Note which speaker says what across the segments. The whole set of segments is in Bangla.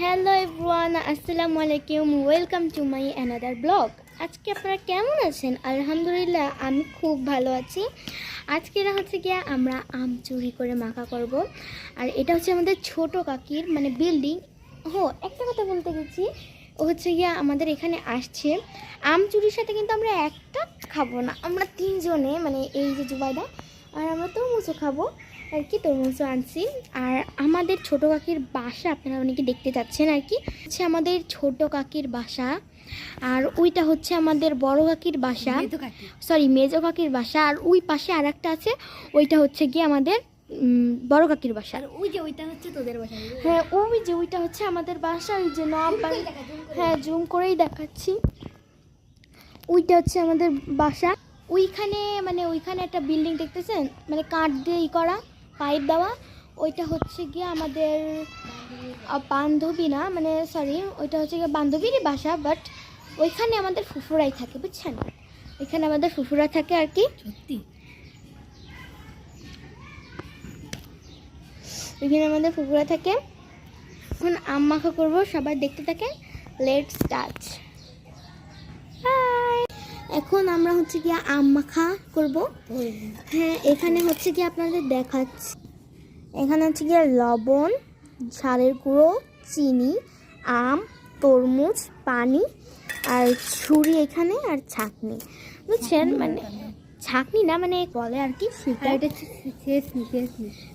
Speaker 1: হ্যালো এভরিওয়ান, আসসালামু আলাইকুম। Welcome to my another blog. আজকে আপনারা কেমন আছেন? আলহামদুলিল্লাহ, আমি খুব ভালো আছি। আজকে হচ্ছে গিয়ে আমরা আম চুরি করে মাখা করব। আর এটা হচ্ছে আমাদের ছোট কাকির মানে বিল্ডিং। একটা কথা বলতে গেছি, ও হচ্ছে গিয়ে আমাদের এখানে আসছে আম চুরির সাথে, কিন্তু আমরা একটা খাবো না, আমরা তিনজনে মানে এই যে জুবাইদা আর আমরা তরমুজও খাবো আর কি, তরমুজও আনছি। আর আমাদের ছোট কাকির বাসা আপনারা অনেকে দেখতে যাচ্ছেন আর কি, হচ্ছে আমাদের ছোট কাকির বাসা। আর ওইটা হচ্ছে আমাদের বড় কাকির বাসা, সরি মেজো কাকির বাসা। আর ওই পাশে আর একটা আছে, ওইটা হচ্ছে গিয়ে আমাদের বড় কাকির বাসা। আর ওই যে ওইটা হচ্ছে তোদের বাসা। হ্যাঁ, ওই যে ওইটা হচ্ছে আমাদের বাসা। ওই যে হ্যাঁ, জুম করেই দেখাচ্ছি। ওইটা হচ্ছে আমাদের বাসা। ওইখানে একটা বিল্ডিং দেখতেছেন, মানে কাঠ দিয়ে করা, পাইপ দেওয়া। ওইটা হচ্ছে গিয়ে আমাদের বান্ধবী না, মানে সরি, ওইটা হচ্ছে গিয়ে বান্ধবীরই বাসা, বাট ওইখানে আমাদের ফুফুরাই থাকে, বুঝছেন? ওইখানে আমাদের ফুফুরা থাকে আর কি। সত্যি ওইখানে আমাদের ফুফুরা থাকে। এখন আম মাখা করবো, সবাই দেখতে থাকে। Let's start. এখন আমরা হচ্ছে গিয়ে আম মাখা করব। হ্যাঁ, এখানে হচ্ছে গিয়ে আপনাদের দেখাচ্ছি, এখানে হচ্ছে গিয়ে লবণ, ঝালের গুঁড়ো, চিনি, আম, তরমুজ, পানি আর ছুরি এখানে, আর ছাঁকনি, বুঝছেন? মানে ছাঁকনি না, মানে বলে আর কি, এটা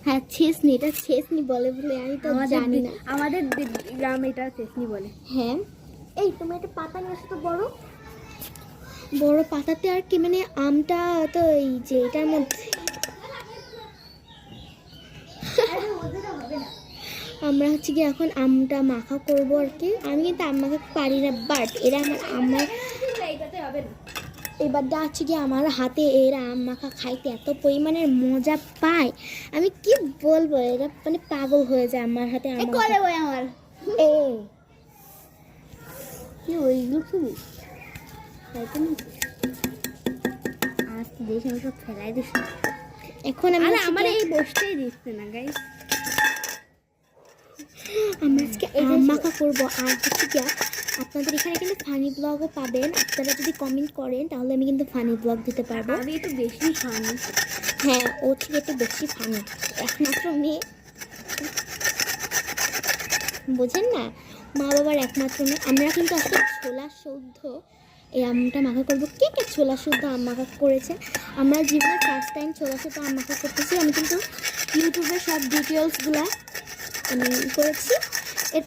Speaker 1: হ্যাঁ ছেঁচনি, এটা ছেঁচনি বলে বলে আমি তো জানি না,
Speaker 2: আমাদের গ্রামে এটা চেসনি বলে।
Speaker 1: হ্যাঁ, এই তুমি একটা পাতা নিয়ে আসো তো, বড় বড় পাতাতে আর কি, মানে আমটা তো এই যে এটার মধ্যে আমরা হচ্ছে কি এখন আমটা মাখা করব আর কি। আমি কিন্তু আম মাখা পারি না, বাট এরা আমার এবারটা হচ্ছে কি আমার হাতে এরা আম মাখা খাইতে এত পরিমাণের মজা পায়, আমি কি বলবো, এরা মানে পাগল হয়ে যায় আমার হাতে আম মাখা। আমার কি ওইগুলো খুবই সব ফেলাই দিস। এখন আমি
Speaker 2: আমার এই বসতেই দিচ্ছে না গাইস।
Speaker 1: আমরা আজকে আম মাখা করবো। আর হচ্ছে কি আপনাদের এখানে কিন্তু ফানি ব্লগও পাবেন, আপনারা যদি কমেন্ট করেন তাহলে আমি কিন্তু ফানি ব্লগ দিতে পারবো।
Speaker 2: আমি একটু বেশি ফানি।
Speaker 1: হ্যাঁ, ও ঠিক একটু বেশি ফানি, একমাত্র মেয়ে, বোঝেন না, মা বাবার একমাত্র মেয়ে। আমরা কিন্তু আজকে ছোলা শুদ্ধ এই আমটা মাখা করবো। কে কে ছোলা শুদ্ধ আম মাখা করেছে? আমরা জীবনে ফার্স্ট টাইম ছোলা শুদ্ধ আম মাখা করতেছি। আমি কিন্তু ইউটিউবে সব ডিটেলসগুলো আমি করেছি।